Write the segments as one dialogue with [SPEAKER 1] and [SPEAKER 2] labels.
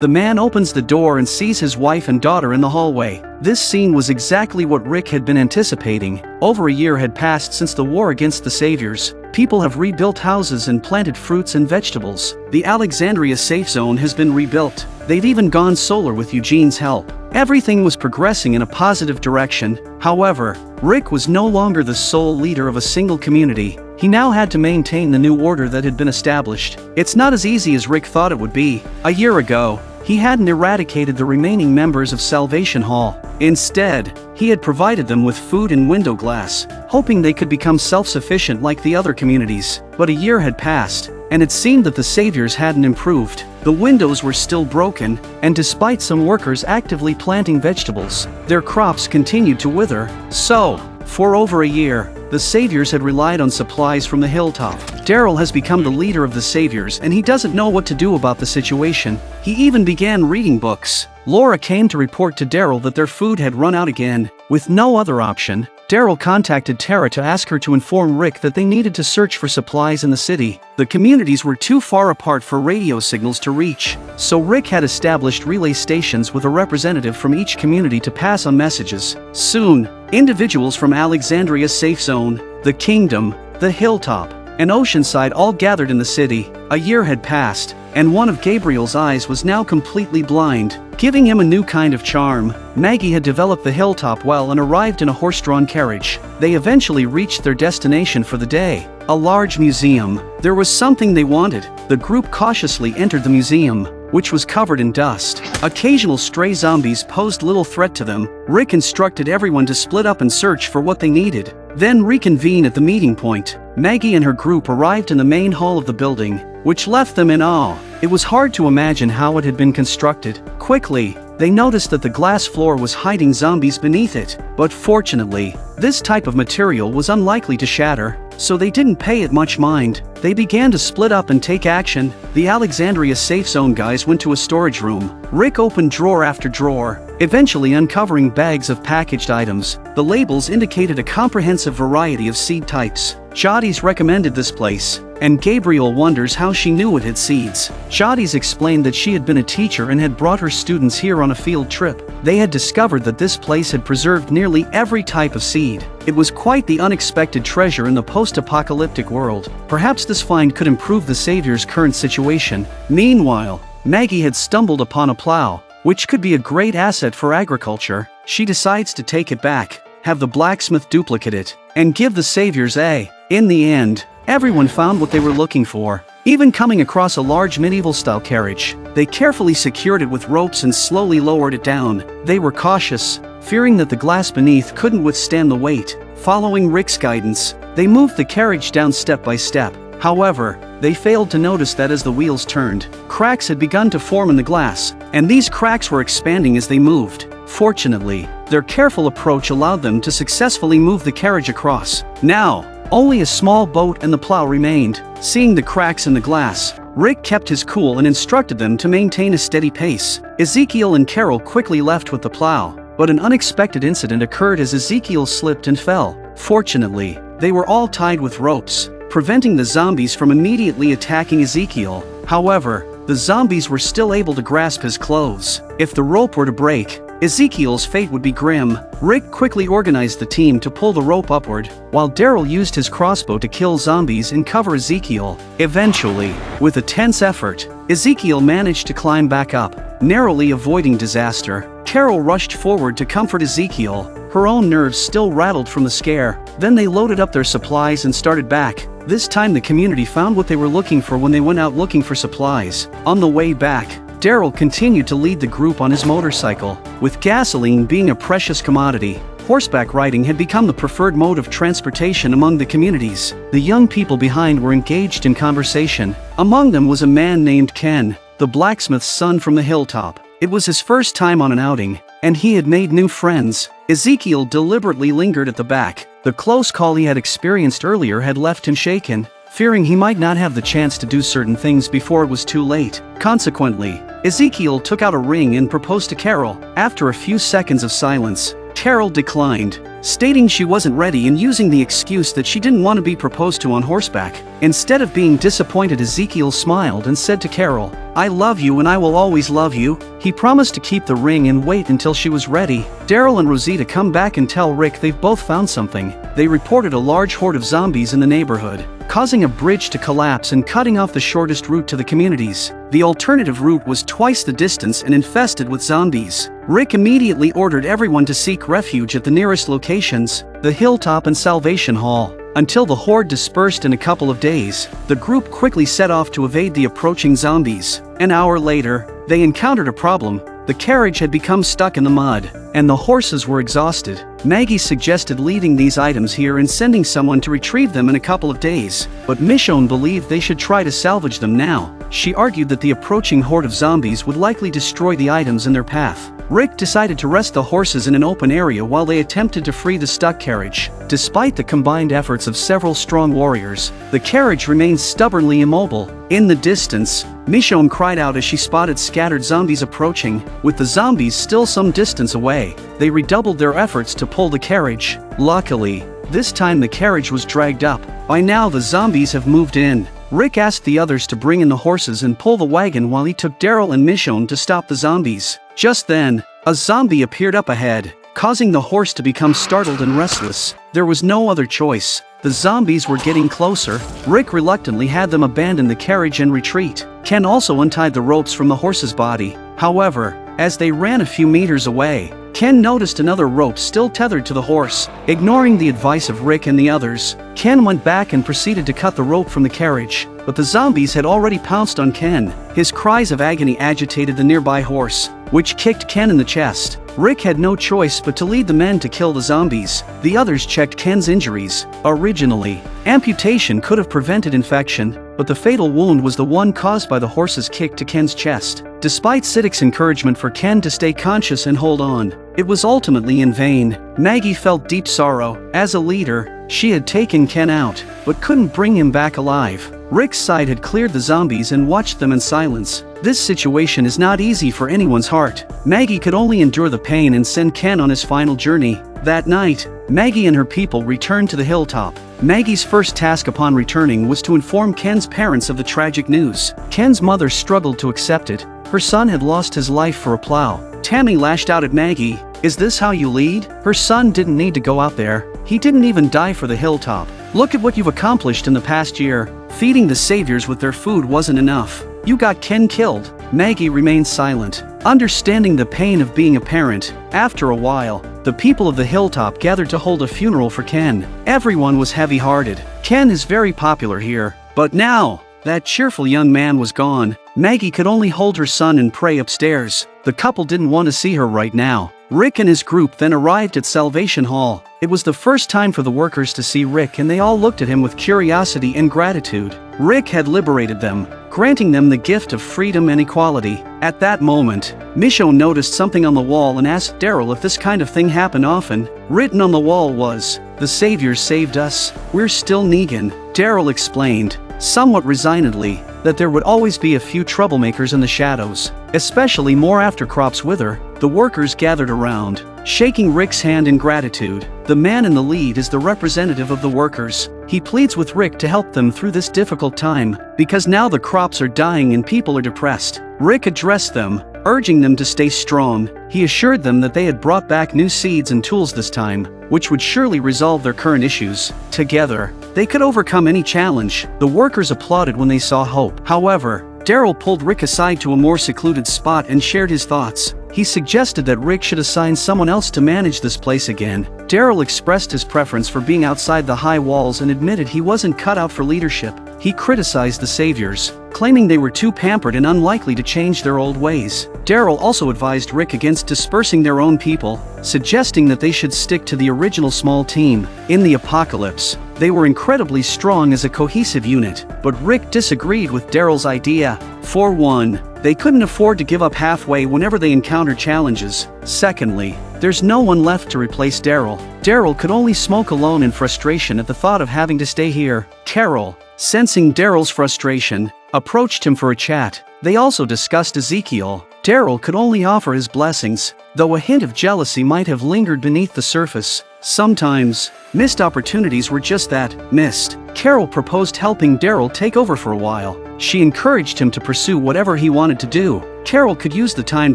[SPEAKER 1] The man opens the door and sees his wife and daughter in the hallway. This scene was exactly what Rick had been anticipating. Over a year had passed since the war against the Saviors. People have rebuilt houses and planted fruits and vegetables. The Alexandria safe zone has been rebuilt. They've even gone solar with Eugene's help. Everything was progressing in a positive direction. However, Rick was no longer the sole leader of a single community. He now had to maintain the new order that had been established. It's not as easy as Rick thought it would be. A year ago, he hadn't eradicated the remaining members of Salvation Hall. Instead, he had provided them with food and window glass, hoping they could become self-sufficient like the other communities. But a year had passed, and it seemed that the Saviors hadn't improved. The windows were still broken, and despite some workers actively planting vegetables, their crops continued to wither. So, for over a year, the Saviors had relied on supplies from the hilltop. Daryl has become the leader of the Saviors, and he doesn't know what to do about the situation. He even began reading books. Laura came to report to Daryl that their food had run out again. With no other option, Daryl contacted Tara to ask her to inform Rick that they needed to search for supplies in the city. The communities were too far apart for radio signals to reach, so Rick had established relay stations with a representative from each community to pass on messages. Soon, individuals from Alexandria's safe zone, the Kingdom, the Hilltop, and Oceanside all gathered in the city. A year had passed, and one of Gabriel's eyes was now completely blind, giving him a new kind of charm. Maggie had developed the hilltop well and arrived in a horse-drawn carriage. They eventually reached their destination for the day, a large museum. There was something they wanted. The group cautiously entered the museum, which was covered in dust. Occasional stray zombies posed little threat to them. Rick instructed everyone to split up and search for what they needed, then reconvene at the meeting point. Maggie and her group arrived in the main hall of the building, which left them in awe. It was hard to imagine how it had been constructed. Quickly, they noticed that the glass floor was hiding zombies beneath it. But fortunately, this type of material was unlikely to shatter, so they didn't pay it much mind. They began to split up and take action. The Alexandria safe zone guys went to a storage room. Rick opened drawer after drawer, eventually uncovering bags of packaged items. The labels indicated a comprehensive variety of seed types. Jotties recommended this place, and Gabriel wonders how she knew it had seeds. Jotties explained that she had been a teacher and had brought her students here on a field trip. They had discovered that this place had preserved nearly every type of seed. It was quite the unexpected treasure in the post-apocalyptic world. Perhaps this find could improve the Savior's current situation. Meanwhile, Maggie had stumbled upon a plow, which could be a great asset for agriculture. She decides to take it back, have the blacksmith duplicate it, and give the Saviors a. In the end, everyone found what they were looking for. Even coming across a large medieval-style carriage, they carefully secured it with ropes and slowly lowered it down. They were cautious, fearing that the glass beneath couldn't withstand the weight. Following Rick's guidance, they moved the carriage down step by step. However, they failed to notice that as the wheels turned, cracks had begun to form in the glass, and these cracks were expanding as they moved. Fortunately, their careful approach allowed them to successfully move the carriage across. Now, only a small boat and the plow remained. Seeing the cracks in the glass, Rick kept his cool and instructed them to maintain a steady pace. Ezekiel and Carol quickly left with the plow, but an unexpected incident occurred as Ezekiel slipped and fell. Fortunately, they were all tied with ropes, preventing the zombies from immediately attacking Ezekiel. However, the zombies were still able to grasp his clothes. If the rope were to break, Ezekiel's fate would be grim. Rick quickly organized the team to pull the rope upward, while Daryl used his crossbow to kill zombies and cover Ezekiel. Eventually, with a tense effort, Ezekiel managed to climb back up, narrowly avoiding disaster. Carol rushed forward to comfort Ezekiel, her own nerves still rattled from the scare. Then they loaded up their supplies and started back. This time the community found what they were looking for when they went out looking for supplies. On the way back, Daryl continued to lead the group on his motorcycle. With gasoline being a precious commodity, horseback riding had become the preferred mode of transportation among the communities. The young people behind were engaged in conversation. Among them was a man named Ken, the blacksmith's son from the hilltop. It was his first time on an outing, and he had made new friends. Ezekiel deliberately lingered at the back. The close call he had experienced earlier had left him shaken, fearing he might not have the chance to do certain things before it was too late. Consequently, Ezekiel took out a ring and proposed to Carol. After a few seconds of silence, Carol declined, stating she wasn't ready and using the excuse that she didn't want to be proposed to on horseback. Instead of being disappointed, Ezekiel smiled and said to Carol, "I love you and I will always love you." He promised to keep the ring and wait until she was ready. Daryl and Rosita come back and tell Rick they've both found something. They reported a large horde of zombies in the neighborhood, causing a bridge to collapse and cutting off the shortest route to the communities. The alternative route was twice the distance and infested with zombies. Rick immediately ordered everyone to seek refuge at the nearest locations, the Hilltop and Salvation Hall. Until the horde dispersed in a couple of days, the group quickly set off to evade the approaching zombies. An hour later, they encountered a problem. The carriage had become stuck in the mud, and the horses were exhausted. Maggie suggested leaving these items here and sending someone to retrieve them in a couple of days, but Michonne believed they should try to salvage them now. She argued that the approaching horde of zombies would likely destroy the items in their path. Rick decided to rest the horses in an open area while they attempted to free the stuck carriage. Despite the combined efforts of several strong warriors, the carriage remained stubbornly immobile. In the distance, Michonne cried out as she spotted scattered zombies approaching. With the zombies still some distance away, they redoubled their efforts to pull the carriage. Luckily, this time the carriage was dragged up. By now the zombies have moved in. Rick asked the others to bring in the horses and pull the wagon while he took Daryl and Michonne to stop the zombies. Just then, a zombie appeared up ahead, causing the horse to become startled and restless. There was no other choice. The zombies were getting closer. Rick reluctantly had them abandon the carriage and retreat. Ken also untied the ropes from the horse's body. However, as they ran a few meters away, Ken noticed another rope still tethered to the horse. Ignoring the advice of Rick and the others, Ken went back and proceeded to cut the rope from the carriage, but the zombies had already pounced on Ken. His cries of agony agitated the nearby horse, which kicked Ken in the chest. Rick had no choice but to lead the men to kill the zombies. The others checked Ken's injuries. Originally, amputation could have prevented infection, but the fatal wound was the one caused by the horse's kick to Ken's chest. Despite Siddick's encouragement for Ken to stay conscious and hold on, it was ultimately in vain. Maggie felt deep sorrow. As a leader, she had taken Ken out, but couldn't bring him back alive. Rick's side had cleared the zombies and watched them in silence. This situation is not easy for anyone's heart. Maggie could only endure the pain and send Ken on his final journey. That night, Maggie and her people returned to the hilltop. Maggie's first task upon returning was to inform Ken's parents of the tragic news. Ken's mother struggled to accept it. Her son had lost his life for a plow. Tammy lashed out at Maggie. "Is this how you lead?" Her son didn't need to go out there. He didn't even die for the hilltop. "Look at what you've accomplished in the past year. Feeding the saviors with their food wasn't enough. You got Ken killed." Maggie remained silent, understanding the pain of being a parent. After a while, the people of the hilltop gathered to hold a funeral for Ken. Everyone was heavy-hearted. Ken is very popular here, but now that cheerful young man was gone. Maggie could only hold her son and pray upstairs. The couple didn't want to see her right now. Rick and his group then arrived at Salvation Hall. It was the first time for the workers to see Rick, and they all looked at him with curiosity and gratitude. Rick had liberated them, granting them the gift of freedom and equality. At that moment, Michonne noticed something on the wall and asked Daryl if this kind of thing happened often. Written on the wall was, "The saviors saved us. We're still Negan." Daryl explained, somewhat resignedly, that there would always be a few troublemakers in the shadows, especially more after crops wither. The workers gathered around, shaking Rick's hand in gratitude. The man in the lead is the representative of the workers. He pleads with Rick to help them through this difficult time, because now the crops are dying and people are depressed. Rick addressed them, urging them to stay strong. He assured them that they had brought back new seeds and tools this time, which would surely resolve their current issues. Together, they could overcome any challenge. The workers applauded when they saw hope. However, Daryl pulled Rick aside to a more secluded spot and shared his thoughts. He suggested that Rick should assign someone else to manage this place again. Daryl expressed his preference for being outside the high walls and admitted he wasn't cut out for leadership. He criticized the saviors, claiming they were too pampered and unlikely to change their old ways. Daryl also advised Rick against dispersing their own people, suggesting that they should stick to the original small team. In the apocalypse, they were incredibly strong as a cohesive unit, but Rick disagreed with Daryl's idea. For one, they couldn't afford to give up halfway whenever they encountered challenges. Secondly, there's no one left to replace Daryl. Daryl could only smoke alone in frustration at the thought of having to stay here. Carol, sensing Daryl's frustration, approached him for a chat. They also discussed Ezekiel. Daryl could only offer his blessings. though a hint of jealousy might have lingered beneath the surface. Sometimes, missed opportunities were just that, missed. Carol proposed helping Daryl take over for a while. She encouraged him to pursue whatever he wanted to do. Carol could use the time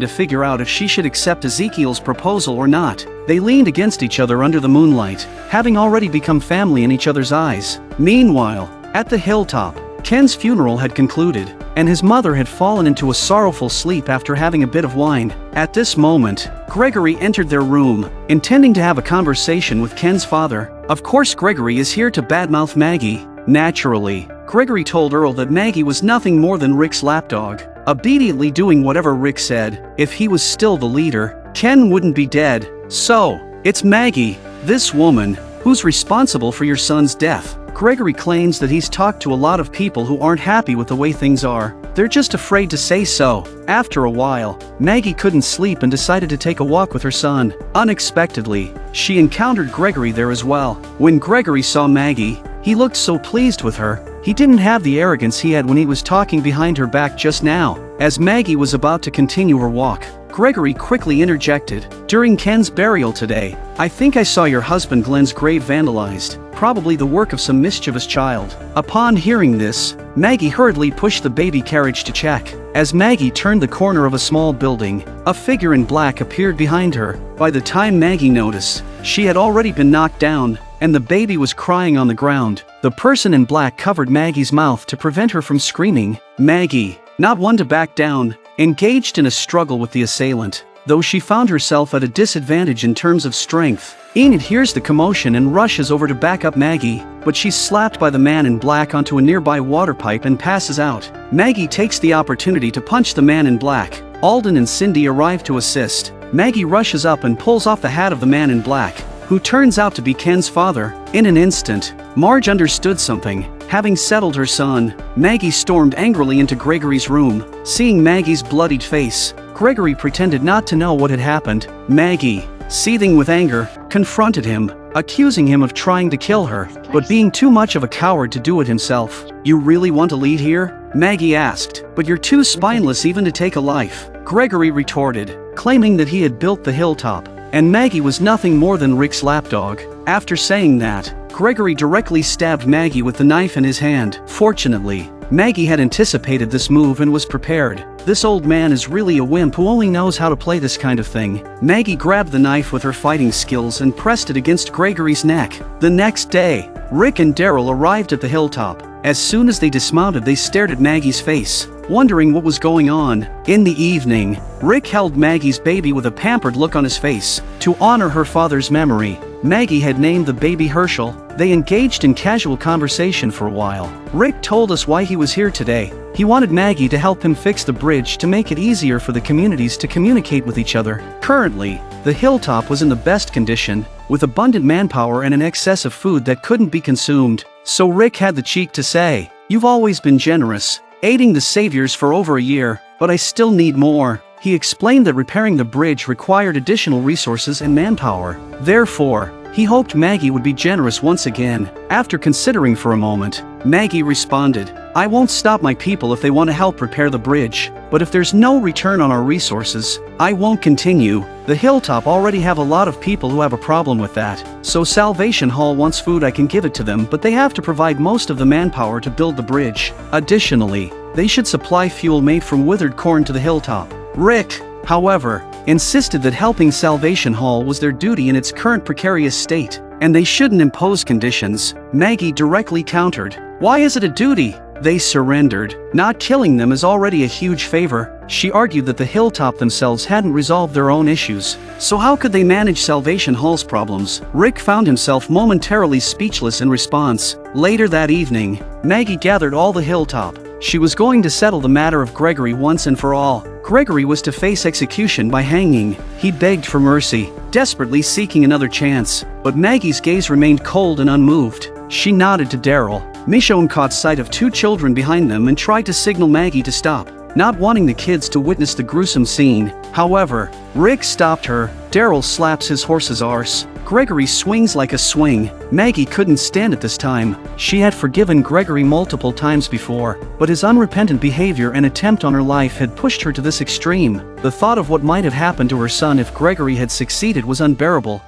[SPEAKER 1] to figure out if she should accept Ezekiel's proposal or not. They leaned against each other under the moonlight, having already become family in each other's eyes. Meanwhile, at the hilltop, Ken's funeral had concluded, and his mother had fallen into a sorrowful sleep after having a bit of wine. At this moment, Gregory entered their room, intending to have a conversation with Ken's father. Of course, Gregory is here to badmouth Maggie. Naturally, Gregory told Earl that Maggie was nothing more than Rick's lapdog, obediently doing whatever Rick said. If he was still the leader, Ken wouldn't be dead. So, it's Maggie, this woman, who's responsible for your son's death. Gregory claims that he's talked to a lot of people who aren't happy with the way things are. They're just afraid to say so. After a while, Maggie couldn't sleep and decided to take a walk with her son. Unexpectedly, she encountered Gregory there as well. When Gregory saw Maggie, he looked so pleased with her. He didn't have the arrogance he had when he was talking behind her back just now. As Maggie was about to continue her walk, Gregory quickly interjected, "During Ken's burial today, I think I saw your husband Glenn's grave vandalized, probably the work of some mischievous child." Upon hearing this, Maggie hurriedly pushed the baby carriage to check. As Maggie turned the corner of a small building, a figure in black appeared behind her. By the time Maggie noticed, she had already been knocked down, and the baby was crying on the ground. The person in black covered Maggie's mouth to prevent her from screaming. Maggie, not one to back down, engaged in a struggle with the assailant. Though she found herself at a disadvantage in terms of strength, Enid hears the commotion and rushes over to back up Maggie, but she's slapped by the man in black onto a nearby water pipe and passes out. Maggie takes the opportunity to punch the man in black. Alden and Cindy arrive to assist. Maggie rushes up and pulls off the hat of the man in black, who turns out to be Ken's father. In an instant, Marge understood something. Having settled her son, Maggie stormed angrily into Gregory's room. Seeing Maggie's bloodied face, Gregory pretended not to know what had happened. Maggie, seething with anger, confronted him, accusing him of trying to kill her, but being too much of a coward to do it himself. "You really want to lead here?" Maggie asked. "But you're too spineless even to take a life," Gregory retorted, claiming that he had built the hilltop, and Maggie was nothing more than Rick's lapdog. After saying that, Gregory directly stabbed Maggie with the knife in his hand. Fortunately, Maggie had anticipated this move and was prepared. This old man is really a wimp who only knows how to play this kind of thing. Maggie grabbed the knife with her fighting skills and pressed it against Gregory's neck. The next day, Rick and Daryl arrived at the hilltop. As soon as they dismounted, they stared at Maggie's face, wondering what was going on. In the evening, Rick held Maggie's baby with a pampered look on his face. To honor her father's memory, Maggie had named the baby Herschel. They engaged in casual conversation for a while. Rick told us why he was here today. He wanted Maggie to help him fix the bridge to make it easier for the communities to communicate with each other. Currently, the hilltop was in the best condition, with abundant manpower and an excess of food that couldn't be consumed. So Rick had the cheek to say, "You've always been generous, aiding the saviors for over a year, but I still need more." He explained that repairing the bridge required additional resources and manpower. Therefore, he hoped Maggie would be generous once again. After considering for a moment, Maggie responded, "I won't stop my people if they want to help repair the bridge, but if there's no return on our resources, I won't continue. The hilltop already have a lot of people who have a problem with that. So Salvation Hall wants food, I can give it to them, but they have to provide most of the manpower to build the bridge. Additionally, they should supply fuel made from withered corn to the hilltop." Rick, however, insisted that helping Salvation Hall was their duty in its current precarious state, and they shouldn't impose conditions. Maggie directly countered, "Why is it a duty? They surrendered. Not killing them is already a huge favor." She argued that the hilltop themselves hadn't resolved their own issues, so how could they manage Salvation Hall's problems? Rick found himself momentarily speechless in response. Later that evening, Maggie gathered all the hilltop. She was going to settle the matter of Gregory once and for all. Gregory was to face execution by hanging. He begged for mercy, desperately seeking another chance, but Maggie's gaze remained cold and unmoved. She nodded to Daryl. Michonne caught sight of two children behind them and tried to signal Maggie to stop. not wanting the kids to witness the gruesome scene. However, Rick stopped her. Daryl slaps his horse's arse. Gregory swings like a swing. Maggie couldn't stand it this time. She had forgiven Gregory multiple times before, but his unrepentant behavior and attempt on her life had pushed her to this extreme. The thought of what might have happened to her son if Gregory had succeeded was unbearable.